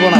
போனா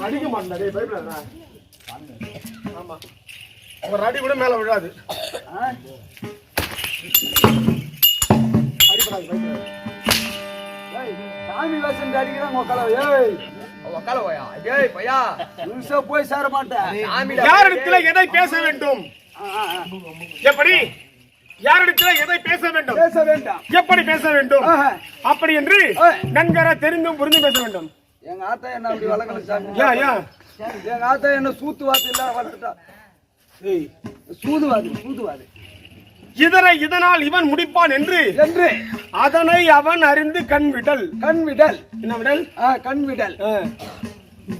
அடிக்க மாட்டேன். ஆமா ஒரு அடி கூட மேல விழாது. சாமி வேஷம் அடிக்கிறான் போய் சேர மாட்டேன். யாரிடத்துல எதை பேச வேண்டும், எப்படி யாரிடத்துல எதை பேச வேண்டும், பேச வேண்டாம், எப்படி பேச வேண்டும் அப்படி என்று நன்கர தெரிந்தும் புரிந்து பேச வேண்டும். எங்க ஆத்தா என்ன அப்படி வளர்க்கல சாமி. எங்க ஆத்தா என்ன சூத்துவாது இல்ல வளர்த்துட்டா. சூதுவாது இதனால் இவன் முடிப்பான் என்று அதனை அவன் அறிந்து கண்விடல். என்ன விடல்? கண்விடல்.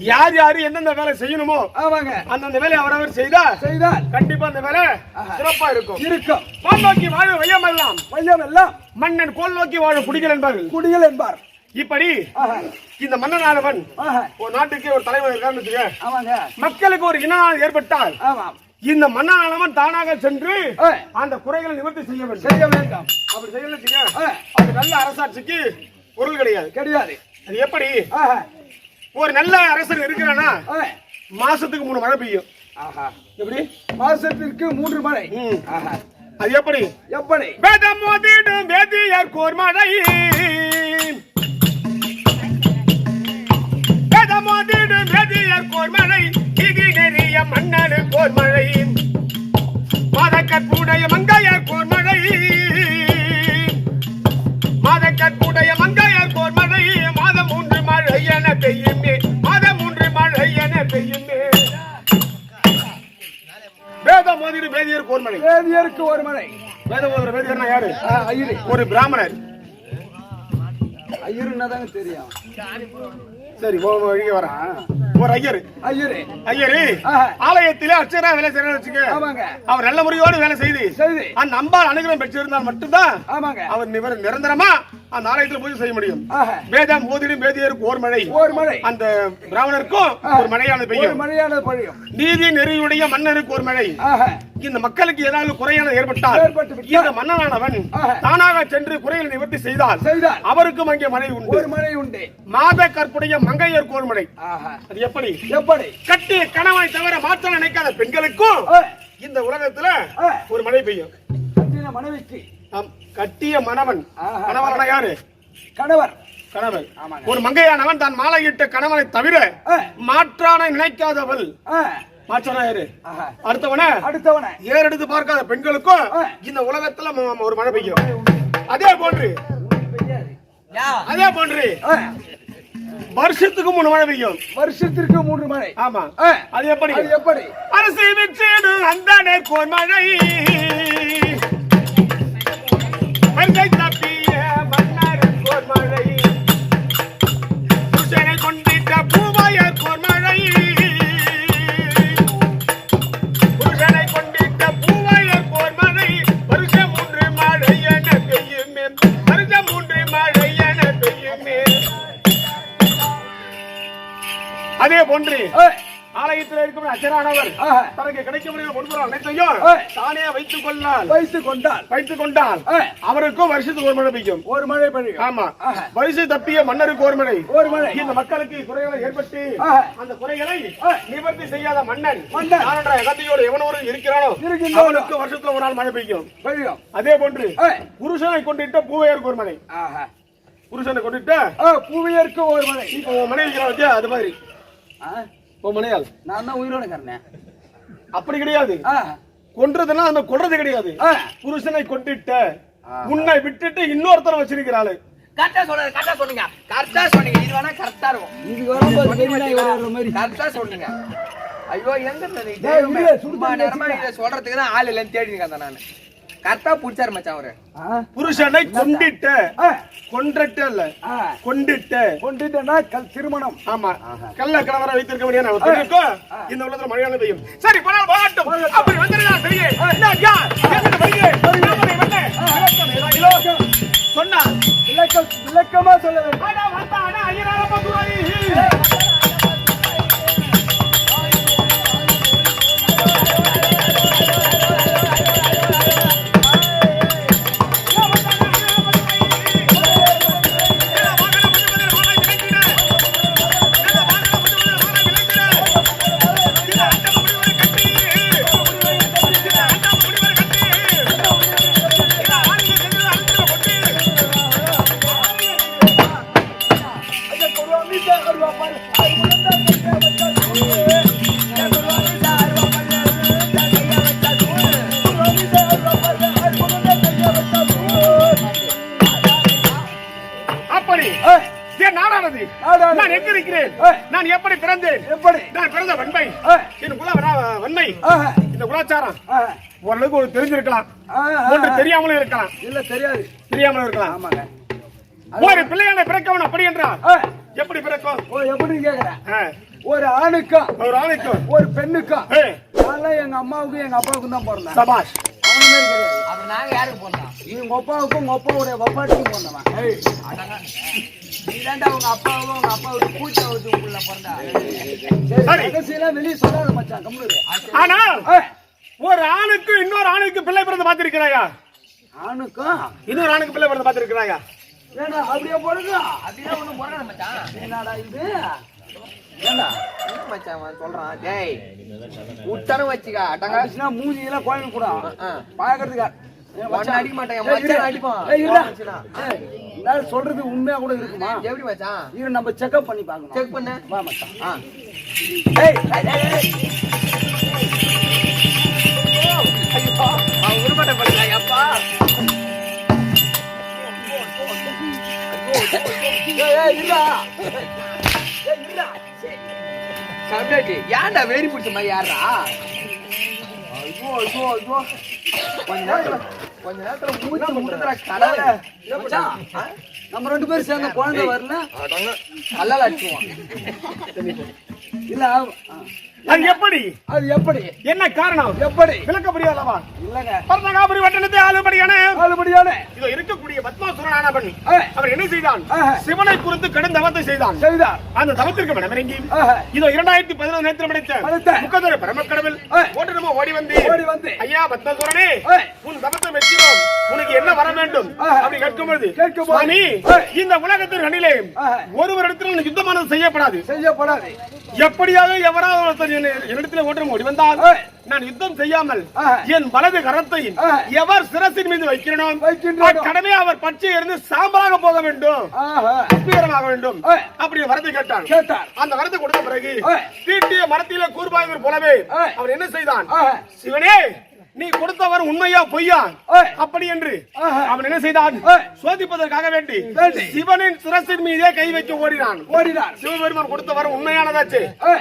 யார் யாரு எந்தெந்த வேலை செய்யணுமோ அந்தந்த வேலை அவரவர் செய்தால் கண்டிப்பா அந்த வேலை சிறப்பா இருக்கும். கோல் நோக்கி வாழும் வையமெல்லாம் மன்னன் கோல் நோக்கி வாழும் குடிகள் என்பார். இப்படி இந்த மன்னனானவன் ஒரு நாட்டுக்கு ஒரு தலைவர் இருக்கான்னு மக்களுக்கு ஒரு இனம் ஏற்பட்டால் இந்த மன்னனானவன் தானாக சென்று அந்த குறைகளை நிவர்த்தி செய்ய வேண்டும். அப்படி செய்யல அது நல்ல அரசாட்சிக்கு பொருள் கிடையாது. அது எப்படி? ஒரு நல்ல அரசர் இருக்கிறானா மாசத்துக்கு 3 மழை பெய்யும். எப்படி? மாசத்திற்கு 3 மழை. அது எப்படி? வேதம் ஓதிடும் வேதியர் கோர்மழை, வேதம் ஓதிடும் வேதியர் கோர்மழை, இது நெறிய மன்னனு கோர்மழை, மாதக்கற்புடைய மங்கையர் கோர்மழை, மாதக்கற்புடைய மங்கையர் கோர்மழை, மாதம் 3 மழை என பெய்யுமே, மாதம் 3 மழை என பெய்யுமே. வேதம் ஓதிடும் வேதியர் கோர்மழை, வேதியருக்கு ஒரு மழை. வேதம் ஓதுற வேதியர்னா யாரு? ஐயரு, ஒரு பிராமணர். ஐயருன்னா தாங்க தெரியும். சரி வழிய வர ஒரு ஐயரு ஆலயத்திலே அர்ச்சனா வேலை செய்யற அவர் நல்ல முறையோடு வேலை செய்து அந்த அம்பாள் அனுகிரகம் பெற்றிருந்தால் மட்டும்தான் அவர் நிரந்தரமா அந்த ஆலயத்தில் பூஜை செய்ய முடியும். வேதம் ஓதிடும் வேதியருக்கு ஒரு மழை, அந்த பிராமணருக்கும் ஒரு மழையானது பெய்யும். நீதி நெறியுடைய மன்னருக்கு ஒரு மழை. இந்த மக்களுக்கு ஏதாவது குறையானது ஏற்பட்டால் இந்த மன்னனானவன் தானாக சென்று குறைகளை நிவர்த்தி செய்தால் அவருக்கும் அங்கே மழை உண்டு. மாத கற்புடைய மங்கையருக்கு ஒரு மழை. அது எப்படி? கட்டிய கணவனை தவிர மாற்ற நினைக்காத பெண்களுக்கும் இந்த உலகத்துல ஒரு மழை பெய்யும். கட்டிய மனைவிக்கு கட்டிய மணவன், கணவன் யாரு? கணவர். கணவன். ஒரு மங்கையானவன் தான் மாலையிட்ட கணவனை தவிர மாற்றான நினைக்காதவள். மாற்றான யாரு? அடுத்தவன ஏர் எடுத்து பார்க்காத பெண்களுக்கும் இந்த உலகத்துல ஒரு மழை பெய்யும். அதே போன்று வருஷத்துக்கு 3 மழை பெய்யும். வருஷத்திற்கு 3 மழை. ஆமா. அது எப்படி? அரசை வெச்சேடு அந்த நேர்கோர் மழை, வருகை தப்பிய மன்னர்கோர் மழை, புருஷனை கொண்டிட்ட பூவாயர்கோர் மழை, புருஷனை கொண்டிட்ட பூவாயர்கோர் மழை, வருஷம் 3 மழை என பெய்யுமே, வருஷம் 3 மழை என பெய்யுமே. அதே போன்று ஆலயத்தில் இருக்கும் அச்சரானவர் தனக்கு கிடைக்கக்கூடிய பொன்பொருள் அனைத்தையும் தானே வைத்துக் கொண்டால் அவருக்கும் வருஷத்துக்கு 1 மழை பெய்யும். 1 மழை பெய்யும். ஆமா. வரிசை தப்பிய மன்னருக்கு 1 மழை. இந்த மக்களுக்கு குறைகள் ஏற்பட்டு அந்த குறைகளை நிவர்த்தி செய்யாத மன்னன் கத்தியோடு எவனோடு இருக்கிறானோ அவனுக்கு வருஷத்துல 1 நாள் மழை பெய்யும். அதே போன்று புருஷனை கொண்டிட்ட பூவையருக்கு 1 மழை. புருஷனை கொண்டிட்ட பூவையருக்கு 1 மழை. இப்போ மனைவி அது மாதிரி மனையால் நான் தான் உயிரோட கறனேன். அப்படி கிடையாது. கொன்றதுன்னா அந்த கொன்றது கிடையாது. புருஷனை கொட்டிட்ட உன்னை விட்டுட்டு இன்னொருத்தர வச்சிருக்கிறாள். கரெக்டா சொன்னீங்க. இது வேணா கரெக்டா இருக்கும். இது வர மாதிரி கரெக்டா சொன்னீங்க. ஐயோ எங்க சொல்றதுக்கு தான் ஆள் இல்லைன்னு தேடிங்க நான். கரெக்டா புடிச்சாரு மச்சான் அவரு. புருஷனை கொண்டிட்ட கொன்றட்ட இல்ல கொண்டிட்டனா திருமணம். ஆமா. கள்ள கணவரை வைத்திருக்க முடியாது இந்த உலகத்துல மழையான பெய்யும். சரி போனால் போகட்டும். அப்படி வந்துருங்க சரியே சொன்னா விளக்கமா சொல்ல வேண்டும். நான் எங்க இருக்கிறேன்? நான் எப்படி பிறந்தேன்? நான் பிறந்த வன்மை, என் குல வன்மை, இந்த குலாச்சாரம் ஓரளவுக்கு ஒரு தெரிஞ்சிருக்கலாம், ஒன்று தெரியாமலும் இருக்கலாம். இல்ல தெரியாமலும் இருக்கலாம். ஆமாங்க. ஒரு பிள்ளையான பிறக்கவன் அப்படி என்றால் எப்படி பிறக்கும்? எப்படி கேக்குறேன்? ஒரு ஆணுக்கும் ஒரு பெண்ணுக்கும். எங்க அம்மாவுக்கும் எங்க அப்பாவுக்கும் தான் பிறந்தேன். சபாஷ். அவன மாதிரி கிடையாது. அது நாங்க யாருக்கு பிறந்தோம்? எங்க அப்பாவுக்கும் உங்க அப்பாவுடைய வப்பாட்டுக்கும் பிறந்தவன். நீதாண்டா உங்க அப்பாவும் உங்க அப்பாவுடைய பூச்சை வச்சு உள்ள பிறந்தா. ரகசியம் வெளியே சொல்லாத மச்சான் கம்முனு. ஆனா ஒரு ஆணுக்கு இன்னொரு ஆணுக்கு பிள்ளை பிறந்து பார்த்திருக்கிறாயா? ஆணுக்கும் இன்னொரு ஆணுக்கு பிள்ளை பிறந்து பார்த்திருக்கிறாயா? ஏன்னா அப்படியே போடுங்க. அப்படியே ஒண்ணு போறானே மச்சான். என்னடா இது? ஏண்டா என்ன மச்சான் சொல்றான்? டேய் உட்டன வச்சுக்க அடங்கா மூஞ்சி எல்லாம் கோயங்க கூட பாக்குறதுக்கு மச்சான் அடிக்க மாட்டேன். மச்சான் அடிப்பான். நான் சொல்றது உண்மையா கூட இருக்குமா? எப்படி மச்சான்? இது நம்ம செக்அப் பண்ணி பார்க்கணும். செக் பண்ணு வா மச்சான். ஏய் ஐயோ அவன் உருமட்ட பண்ணல அப்பா. ஏய் இல்ல இல்ல கம்ப்ளீட் ஏன்டா வேரி பிடிச்ச மாதிரி யாரா? ஐயோ ஐயோ ஐயோ கொஞ்ச நேரத்துல மூச்சு முடுறா கடல. மச்சான் நம்ம ரெண்டு பேரும் சேர்ந்த குழந்தை வரல கல்லால அடிச்சுவான். இல்ல அது எப்படி என்ன காரணம்? எப்படி விளக்க முடியாதவா? இல்லங்க பரதகாபுரி வட்டணத்தை ஆளுபடியான இதோ இருக்கக்கூடிய பத்மாசுரனான பண்ணி அவர் என்ன செய்தான்? சிவனை குறித்து கடும் தவத்தை செய்தான். அந்த தவத்திற்கு மனமிறங்கி இதோ 2011 நேற்று படைத்த முக்கதர பரமக்கடவுள் ஓட்டனமா ஓடி வந்து ஐயா பத்மாசுரனே உன் தவத்தை மெச்சினோம், உனக்கு என்ன வர வேண்டும் அப்படி கேட்கும்போது சுவாமி இந்த உலகத்தின் கண்ணிலே ஒருவரிடத்தில் யுத்தமானது செய்யப்படாது. எப்படியாக எவராவது என்னிடத்தில் ஓட்டம் ஓடி வந்தால் நான் யுத்தம் செய்யாமல் என் வலது கரத்தை எவர் சிரசின் மீது வைக்கிறோம் கடமை அவர் பச்சை இருந்து சாம்பலாக போக வேண்டும், அஸ்பீரமாக வேண்டும் அப்படி வரத்தை கேட்டான். அந்த வரத்தை கொடுத்த பிறகு தீட்டிய மரத்திலே கூர்பாய்வர் போலவே அவர் என்ன செய்தான், சிவனே நீ கொடுத்தவர் உண்மையா பொய்யா அப்படி என்று அவன் என்ன செய்தான், சோதிப்பதற்காக வேண்டி சிவனின் சிரசின் மீதே கை வைக்க ஓடினான். சிவபெருமான் கொடுத்தவர் உண்மையானதாச்சு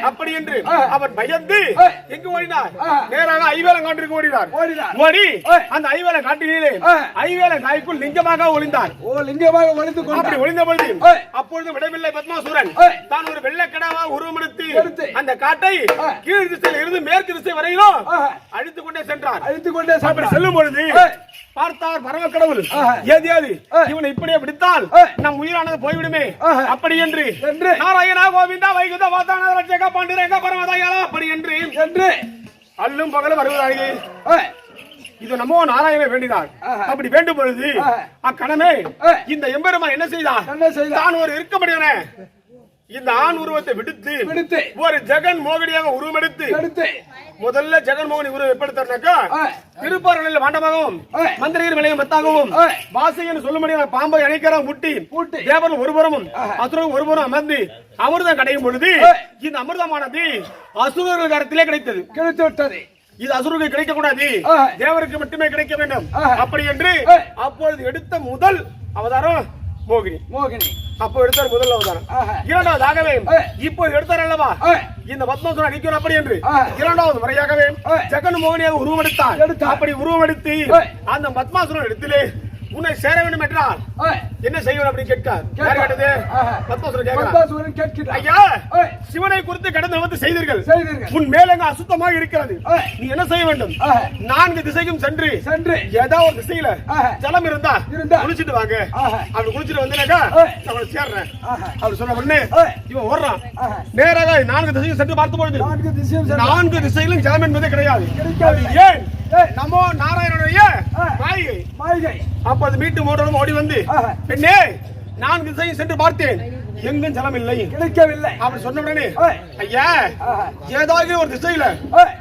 அப்படி என்று அவன் பயந்து எங்கு ஓடினார், நேராக ஐவேலங்காட்டிற்கு ஓடினார். ஓடி அந்த ஐவேலங்காட்டிலே ஐவேலங்காய்க்குள் லிங்கமாக ஒளிந்தார். அப்படி ஒளிந்த பொழுது அப்பொழுது விடவில்லை பத்மாசுரன் தான் ஒரு வெள்ளக்கடாவா உருவமெடுத்து அந்த காட்டை கீழ் திசையில் இருந்து மேற்கு திசை வரையிலும் அழித்துக் கொண்டே சென்றார். செல்லும் பொழுது பார்த்தார் பரம கடவுள், ஏதியாது இவனை இப்படியே பிடித்தால் நம் உயிரானது போய்விடுமே அப்படி என்று நாராயணா கோவிந்தா வைகுந்த வாதான ரட்சக பாண்டிரங்க பரமதயாளா அப்படி என்று அல்லும் பகலும் வருவதாக இது நம்ம நாராயண வேண்டினார். அப்படி வேண்டும் பொழுது அக்கணமே இந்த எம்பெருமான் என்ன செய்தார், தான் ஒரு இருக்கப்படுகிற இந்த ஆண் உருவத்தை விடுத்து ஒரு ஜெகன் மோகினியாக உருவெடுத்து முதல்ல ஜெகன் மோகினி உருவம் எப்படித்தாக்கா திருப்பாறையில் வாண்டமாகவும் மந்திரிகர் விலையும் மத்தாகவும் வாசிகன் சொல்லும்படியான பாம்பை அணைக்கிறான் முட்டி தேவர்கள் ஒருபுறமும் அசுரர்கள் ஒருபுறம் அமர்ந்து அமிர்தம் கிடைக்கும் பொழுது இந்த அமிர்தமானது அசுரர்கள் கரத்திலே கிடைத்தது. இது அசுரருக்கு கிடைக்க கூடாது, தேவருக்கு மட்டுமே கிடைக்க வேண்டும் அப்படி என்று அப்பொழுது எடுத்த முதல் அவதாரம் மோகினி. அப்போ எடுத்தார் முதல் அவதாரம். இரண்டாவதாகவே இப்போ எடுத்தார் அல்லவா இந்த பத்மாசுரன் அடிக்கணும் அப்படி என்று இரண்டாவது முறையாகவே ஜெகன் மோகினியாக உருவெடுத்தார். அப்படி உருவெடுத்து அந்த பத்மாசுரன் இடத்திலே உன்னை சேர வேண்டும் என்றால் என்ன செய்யணும் அப்படி கேட்கார். ஐயா சிவனை குறித்து கடந்த வந்து செய்தீர்கள், உன் மேலங்க அசுத்தமாக இருக்கிறது, நீ என்ன செய்ய வேண்டும், 4 திசைக்கும் சென்று ஏதாவது ஒரு திசையில ஜலம் இருந்தா குளிச்சுட்டு வாங்க, அப்படி குளிச்சுட்டு வந்தேனாக்கா அவனை சேர்றேன் அப்படி சொன்ன உடனே இவன் ஓடுறான். நேராக 4 திசையும் சென்று பார்த்த பொழுது 4 திசையிலும் ஜலம் என்பதே கிடையாது. ஏன் நமோ நாராயணனுடைய மாளிகை. அப்போது மீட்டு மோட்டரும் ஓடி வந்து பெண்ணே 4 திசையும் சென்று பார்த்தேன், எங்கும் ஜலம் இல்லை, கிடைக்கவில்லை அப்படி சொன்ன உடனே ஐயா ஏதாவது ஒரு திசையில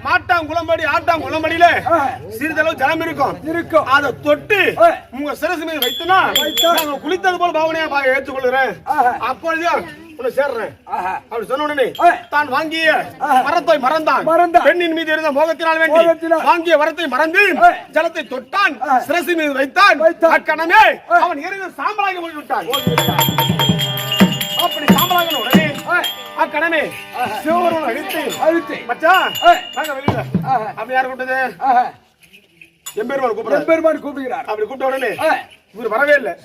மாட்டாங்குளம்படி ஆட்டாங்குளம்படியில சிறிதளவு ஜலம் இருக்கும், அதை தொட்டு உங்க சிரசு மீது வைத்துனா குளித்தது போல பாவனையா ஏற்றுக்கொள்கிறேன், அப்பொழுதே சேர்றேன் அப்படி சொன்ன உடனே தான் வாங்கிய மரத்தை மறந்தான். பெண்ணின் மீது இருந்த மோகத்தினால் வேண்டி வாங்கிய வரத்தை மறந்து ஜலத்தை தொட்டான், சிரசு மீது வைத்தான். அக்கணமே அவன் இறந்து சாம்பலாகி போய்விட்டான். அப்படி சாம்பலாக உடனே அக்கணமே சிவபெருமான் அழித்து மச்சான் வாங்க வெளியில அப்படி யார் கூப்பிட்டது, எம்பெருமான் கூப்பிடுகிறார். அப்படி கூப்பிட்ட உடனே இவர் வரவே இல்லை.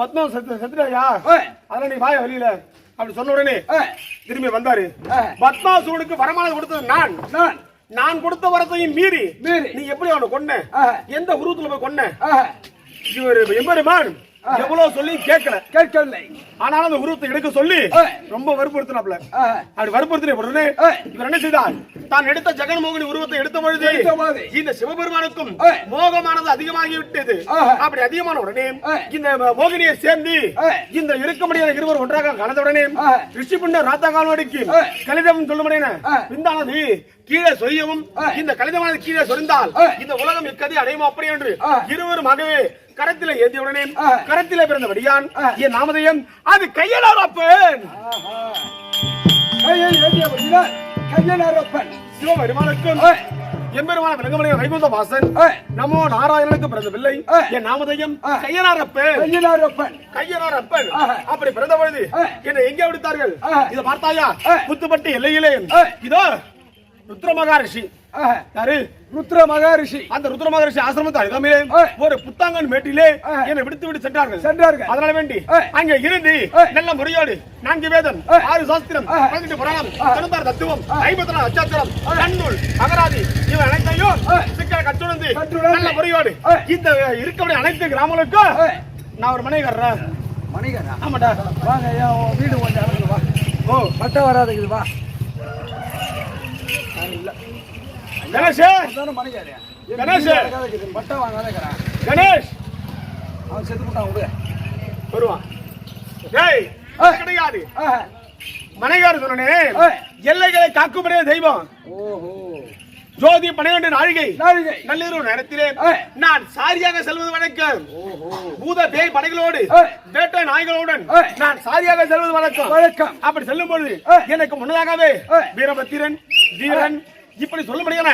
பத்மா செத்துட்டாயா, அதெல்லாம் நீ வாய வெளியில அப்படி சொன்ன உடனே திரும்பி வந்தாரு. பத்மாசுரனுக்கு வரமானது கொடுத்தது நான் கொடுத்த வரத்தையும் மீறி நீ எப்படி அவனை கொன்ன, எந்த உருவத்துல போய் கொன்ன, இவர் எம்பெருமான் எவ்வளவு சொல்லி கேட்கல. ஆனாலும் அந்த உருவத்தை எடுக்க சொல்லி ரொம்ப வற்புறுத்தினாப்ல. அப்படி வற்புறுத்தின உடனே இவர் என்ன செய்தார், தான் எடுத்த ஜெகன்மோகினி உருவத்தை எடுத்த பொழுது இந்த சிவபெருமானுக்கும் மோகமானது அதிகமாகி விட்டது. அப்படி அதிகமான உடனே இந்த மோகினியை சேர்ந்து இந்த இருக்க முடியாத இருவர் ஒன்றாக கலந்த உடனே ரிஷிபுண்ட ராத்தா கால்வாடிக்கு கலிதம் சொல்லும்படியான விந்தானது கீழே சொரியவும் இந்த கலிதமானது கீழே சொரிந்தால் இந்த உலகம் இக்கதை அடையும் அப்படி என்று இருவருமாகவே கரத்தில ஏந்தியவுடனே கரத்தில பிறந்தபடியான் என் நாமதயம் அது கையனாரப்பன். சிவபெருமானுக்கும் எம்பெருமான விளங்கமணிய வைகுந்த வாசன் நமோ நாராயணனுக்கு பிறந்த பிள்ளை என் நாமதயம் கையனாரப்பன். அப்படி பிறந்த பொழுது என்னை எங்கே விடுத்தார்கள், இதை பார்த்தாயா முத்துப்பட்டி எல்லையிலே இதோ ருத்ர மகாரிஷி. யாரு ருத்ர மகாரிஷி? அந்த ருத்ர மகாரிஷி ஆசிரமத்தை அருகாமையிலே ஒரு புத்தாங்கன் மேட்டிலே என்னை விடுத்து சென்றார்கள். அதனால வேண்டி அங்கே இருந்து நல்ல முறையோடு 4 வேதம் 6 சாஸ்திரம் 18 புராணம் 96 தத்துவம் 54 அச்சாத்திரம் நன்னூல் அகராதி இவை அனைத்தையும் சிக்கல கற்றுணர்ந்து நல்ல முறையோடு இந்த இருக்கக்கூடிய அனைத்து கிராமங்களுக்கும் நான் ஒரு மனைகர்றேன். ஆமாட்டா வாங்க வீடு கொஞ்சம் வா. ஓ பட்ட வராதுக்குது வா. கணேஷ் பட்டா வாங்காத கணேஷ் அவன் செத்து போட்டான் விடு வருவான். கிடையாது மனைகாரு சொன்னே எல்லைகளை காக்கும்படிய தெய்வம். ஓஹோ ஜோதி 12 நாழிகை நள்ளிரவு நேரத்திலே நான் சாரியாக செல்வது வணக்கம். பூத பேய் படைகளோடு வேட்டை நாய்களுடன் நான் சாரியாக செல்வது வணக்கம். அப்படி செல்லும் பொழுது எனக்கு முன்னதாகவே வீரபத்திரன் வீரன் இப்படி சொல்லும்படியான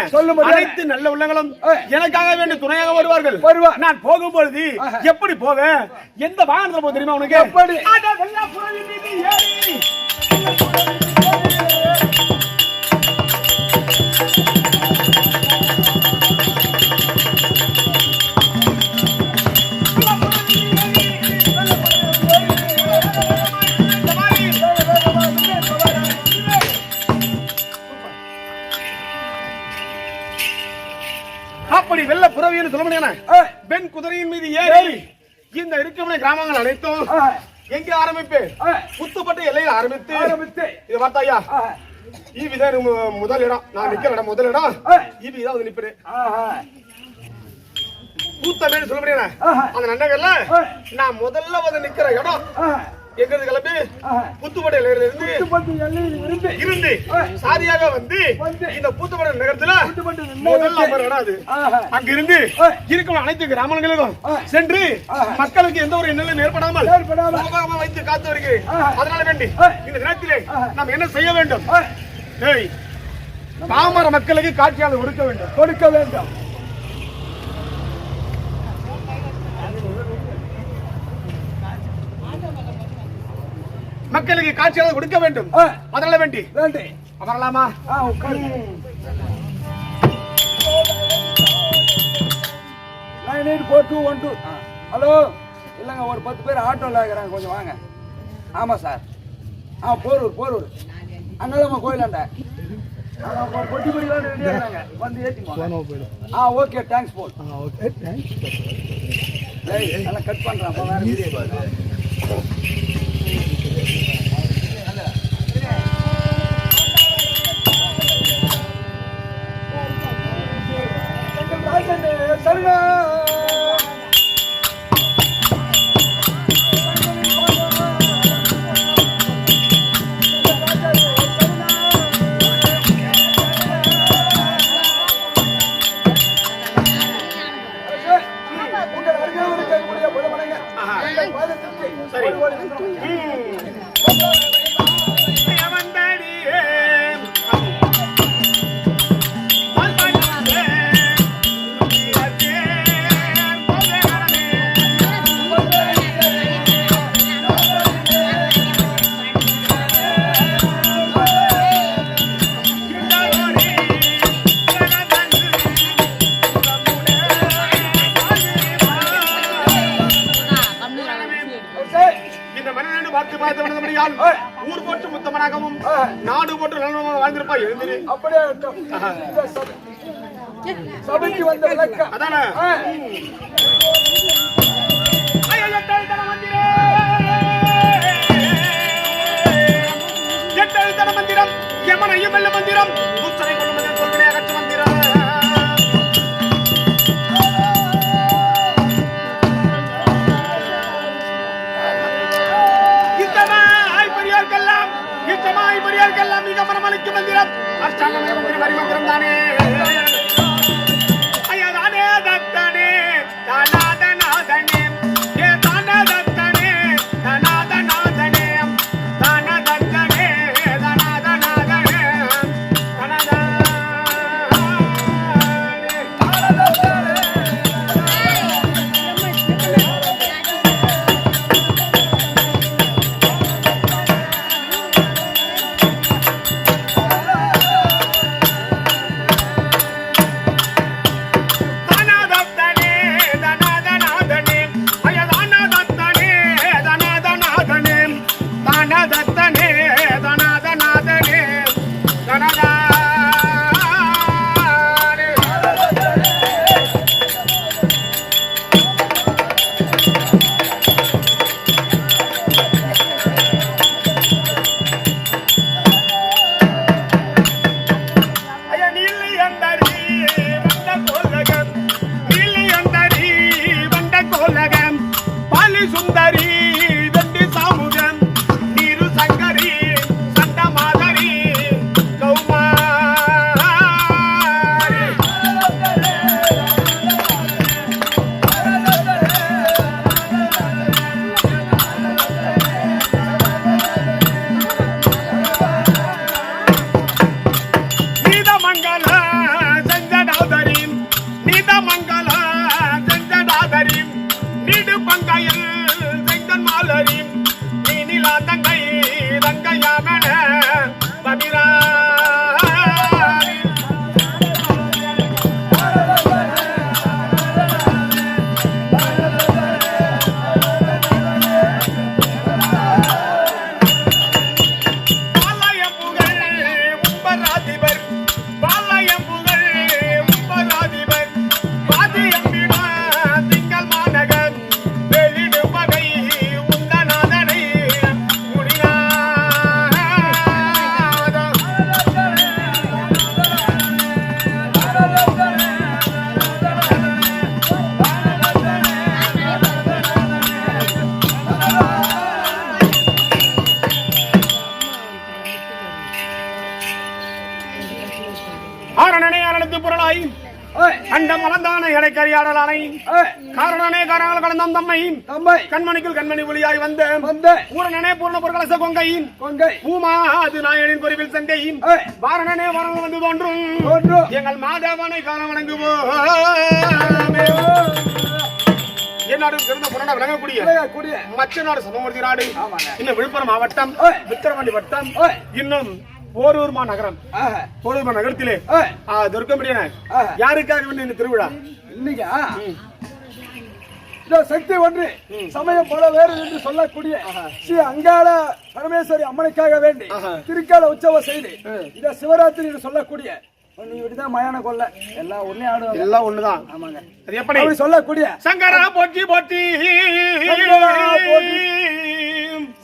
அனைத்து நல்ல உள்ளங்களும் எனக்காக வேண்டிய துணையாக வருவார்கள். நான் போகும் பொழுது எப்படி போவேன், எந்த வாகனத்துல போக தெரியுமா உனக்கு? எப்படி அப்படி வெள்ள புறவின்னு சொல்ல முடியாது. பெண் குதிரையின் மீது ஏறி இந்த இருக்கிற கிராமங்கள் அனைத்தும் எங்க ஆரம்பிப்பேன், புத்துப்பட்டு எல்லையில் ஆரம்பித்து இதை பார்த்தாயா, இதான் முதல் இடம், நான் நிக்கிற இடம் முதல் இடம், இதான் வந்து நிப்பேன். பூத்தமேன்னு சொல்ல முடியாது. அந்த நன்னகர்ல நான் முதல்ல வந்து நிக்கிற இடம் எங்கிறது கிளம்பி புத்துப்பட்டு இருந்து சாரியாக வந்து இந்த புத்துப்பட்டு நகரத்துல முதல்ல இடம் அது. அங்கிருந்து இருக்கும் அனைத்து கிராமங்களுக்கும் சென்று மக்களுக்கு எந்த ஒரு இன்னலும் ஏற்படாமல் வைத்து காத்து வருகிறேன். அதனால வேண்டி இந்த தினத்திலே நாம் என்ன செய்ய வேண்டும், பாமர மக்களுக்கு காட்சியாக கொடுக்க வேண்டும். மக்களுக்கு காட்சியாக கொடுக்க வேண்டும். அதனால வேண்டி வரலாமா? ஹலோ, இல்லங்க ஒரு 10 பேர் ஆட்டோல இருக்கிறாங்க, கொஞ்சம் வாங்க. ஆமா சார், போரூர் அங்கதாம்மா கோயிலாண்ட பொட்டி பொடிலாம் ரெடியா இருக்காங்க, வந்து ஏத்திமா. ஓகே, தேங்க்ஸ் போல். எல்லாம் கட் பண்றேன். சரிங்க. ஊர் போட்டு முத்தமனாகவும் நாடு போட்டு நல்லவனாகவும் வாழ்ந்திருப்பா. எழுந்திரு. அப்படியே சபைக்கு வந்த விளக்கம் அதானே. எட்டெழுத்தான மந்திரம், எமன் ஐயமெல்ல மந்திரம், உச்சனை கொள்ளும் மந்திரம், சொல்கிறே அகற்று மந்திரம். இச்சமாய் மிக மனமளிக்கும் மந்திரம், அஷ்டாங்க மந்திரம், வரி மந்திரம் தானே. ஐயதானே தத்தனே தானாதநாதனே, ஏ தானதத்தனே தானாதநாதனே, தானதத்தனே தானாதநாதனே, காரணத்து பொருளாய் அண்ட மலர்ந்தான இடைக்கறியாடலானை காரணனே காரணங்கள் கடந்தம் தம்மை கண்மணிக்குள் கண்மணி ஒளியாய் வந்த பூரணனே பூர்ண பொருளச கொங்கையின் பூமா அது நாயனின் பொறிவில் சங்கையின் வாரணனே வரங்கள் வந்து தோன்றும் எங்கள் மாதவனை காலம் வணங்குவோம். நாடு சிறந்த புறநாடு விளங்கக்கூடிய மச்ச நாடு சமமூர்த்தி நாடு இன்னும் விழுப்புரம் மாவட்டம் விக்கிரவாண்டி வட்டம் இன்னும் போரூர் நகரம் போரூர் நகரத்திலே துர்க்கம்படியான யாருக்காக வேண்டிய இந்த திருவிழா இல்லையா சக்தி ஒன்று சமயம் பல வேறு என்று சொல்லக்கூடிய ஸ்ரீ அங்காள பரமேஸ்வரி அம்மனுக்காக வேண்டி திருக்கால உற்சவம் செய்து இத சிவராத்திரி என்று சொல்லக்கூடிய மயான கொல்ல எல்லாம் ஒண்ணே ஆடுவாங்க எல்லாம் ஒண்ணுதான். ஆமாங்க. அது எப்படி சொல்லக்கூடிய சங்கரா போற்றி போற்றி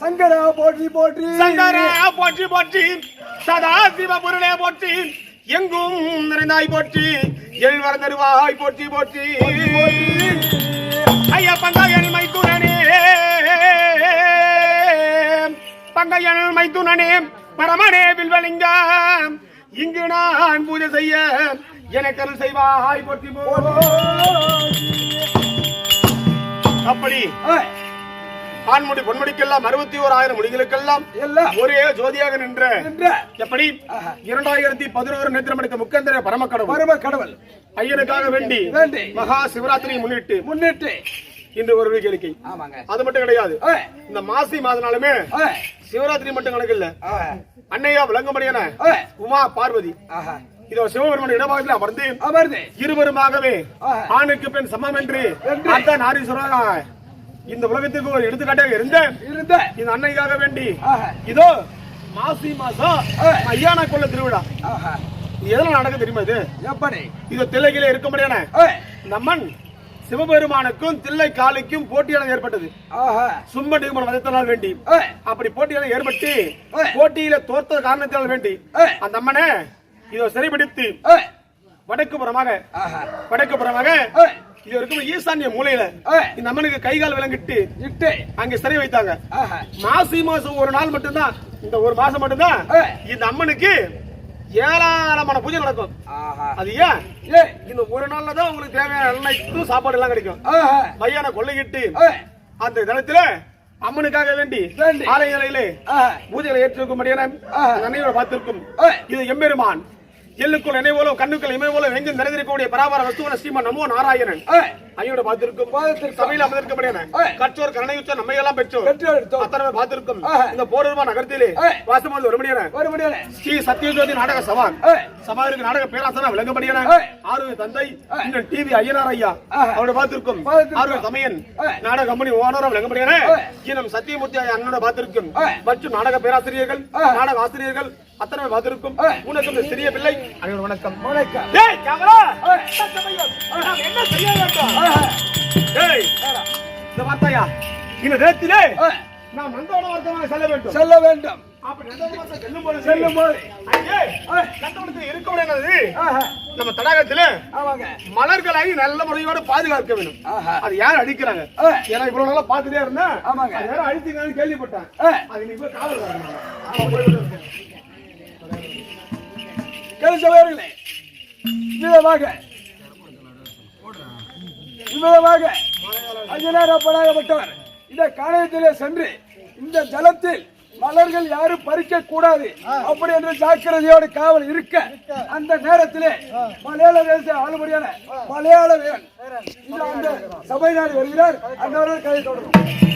சங்கரா போற்றி போற்றி சங்கரா போற்றி போற்றி சதா சிவ பொருளே போற்றி எங்கும் நிறைந்தாய் போற்றி எள் வரந்தருவாய் போற்றி போற்றி ஐயா பங்காயன் மைத்துனனே பங்காயன் மைத்துனனே பரமனே வில்வலிங்கம் இங்கு நான் பூஜை செய்ய எனக்கு அருள் செய்வாய் போற்றி அப்படி ஆண்முடி பொன்முடிக்கெல்லாம் 61,000 முடிகளுக்கெல்லாம் ஒரே ஜோதியாக நின்ற எப்படி 2011 நேத்திரமணிக்க முக்கந்தர பரமக்கடவுள் ஐயனுக்காக வேண்டி மகா சிவராத்திரியை முன்னிட்டு இன்று ஒரு கேளிக்கை. அது மட்டும் கிடையாது, இந்த மாசி மாதனாலுமே சிவராத்திரி மட்டும் கணக்கு இல்ல, அன்னையா விளங்கும்படியான உமா பார்வதி இதோ சிவபெருமான இடபாகத்தில் அமர்ந்து இருவருமாகவே ஆணுக்கு பெண் சமம் என்று அந்த நாரீஸ்வரர் இந்த உலகத்திற்கு ஒரு எடுத்துக்காட்டாக இருந்த இந்த அன்னைக்காக வேண்டி இதோ மாசி மாசம் ஐயான கொள்ள திருவிழா எதெல்லாம் நடக்க தெரியுமா? இது எப்படி இது தில்லையில இருக்கும்படியான நம்மன் சிவபெருமானுக்கும் தில்லை காளிக்கும் போட்டியான ஏற்பட்டது. சும்படி வதத்தினால் வேண்டி அப்படி போட்டியான ஏற்பட்டு போட்டியில தோற்ற காரணத்தினால் வேண்டி அந்த அம்மனை இதோ சிறைபிடித்து வடக்கு புறமாக இது இருக்கும் ஈசான்ய மூலையில இந்த அம்மனுக்கு கைகால் விலங்கிட்டு அங்க சிறை வைத்தாங்க. மாசி மாசம் ஒரு நாள் மட்டும்தான், இந்த ஒரு மாசம் மட்டும்தான் இந்த அம்மனுக்கு ஏராளமான பூஜை நடக்கும். அது ஏன் இந்த ஒரு நாள்ல தான் உங்களுக்கு தேவையான அனைத்து சாப்பாடு எல்லாம் கிடைக்கும். மையான கொள்ளையிட்டு அந்த தினத்துல அம்மனுக்காக வேண்டி ஆலயங்களிலே பூஜைகளை ஏற்றிருக்கும்படியான நன்மையோட பார்த்திருக்கும். இது எம்பெருமான் எல்லுக்குள் நினைவோலும் கண்ணுக்கள் இமைவோலும் எங்கும் நிறைந்திருக்கக்கூடிய பராபர வஸ்துவன ஸ்ரீமன் நமோ நாராயணன் ஐயோட பார்த்திருக்கும். சபையில் அமர்ந்திருக்கப்படுகிற கற்றோர் கருணையுற்ற நம்மை எல்லாம் பெற்றோர் அத்தனை பார்த்திருக்கும். இந்த போரூர் நகரத்திலே வாசமானது வரும்படியான ஸ்ரீ சத்யஜோதி நாடக சபாவிற்கு நாடக பேராசனா விளங்கப்படியான ஆறு தந்தை இன்னும் டிவி ஐயனார் ஐயா அவரோட பார்த்திருக்கும். ஆறு தமையன் நாடக கம்பெனி ஓனரா விளங்கப்படியான இன்னும் சத்தியமூர்த்தி ஐயா அண்ணனோட பார்த்திருக்கும். மற்றும் நாடக பேராசிரியர்கள் நாடக ஆசிரியர்கள் அத்தனை பார்த்திருக்கும். உனக்கு சிறிய பிள்ளை அனைவரும் வணக்கம். என்ன செய்ய வேண்டும்? இந்த வார்த்தையா இந்த நேரத்திலே நாம் நந்தவன வார்த்தை செல்ல வேண்டும். அப்படி செல்லும் போது நம்ம தடாகத்துல மலர்களை நல்ல முறையோடு பாதுகாக்க வேண்டும். அது யாரும் அடிக்கிறாங்க? ஏன்னா இவ்வளவு நாளா பாத்துட்டே இருந்தா யாரும் அழித்தீங்கன்னு கேள்விப்பட்டேன். அது நீ போய் காவல் கருசவர்களே, விதமாக ஐயனாரப்படாகப்பட்டவர் இந்த காலத்திலே சென்று இந்த ஜலத்தில் மலர்கள் யாரும் பறிக்க கூடாது அப்படி என்று ஜாக்கிரதையோடு காவல் இருக்க அந்த நேரத்திலே மலையாள தேச ஆளுபடியான மலையாள வீரன் அந்த சபை நாடு வருகிறார். அந்த கதை தொடரும்.